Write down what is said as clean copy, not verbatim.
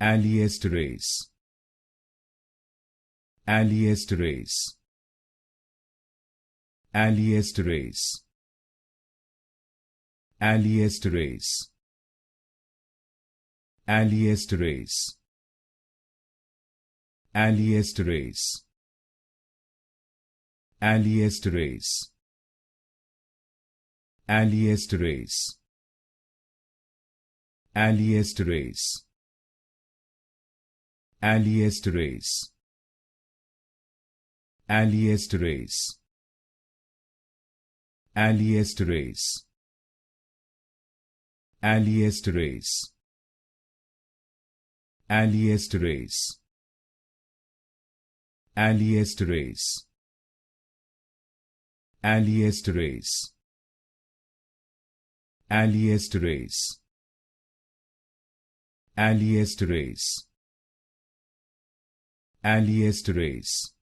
Aliesterase. Aliesterase. Aliesterase. Aliesterase. Aliesterase. Aliesterase. Aliesterase. Aliesterase. Aliesterase. Aliesterase. Aliesterase. Aliesterase. Aliesterase. Aliesterase. Aliesterase. Aliesterase. Aliesterase. Aliesterase. Aliesterase.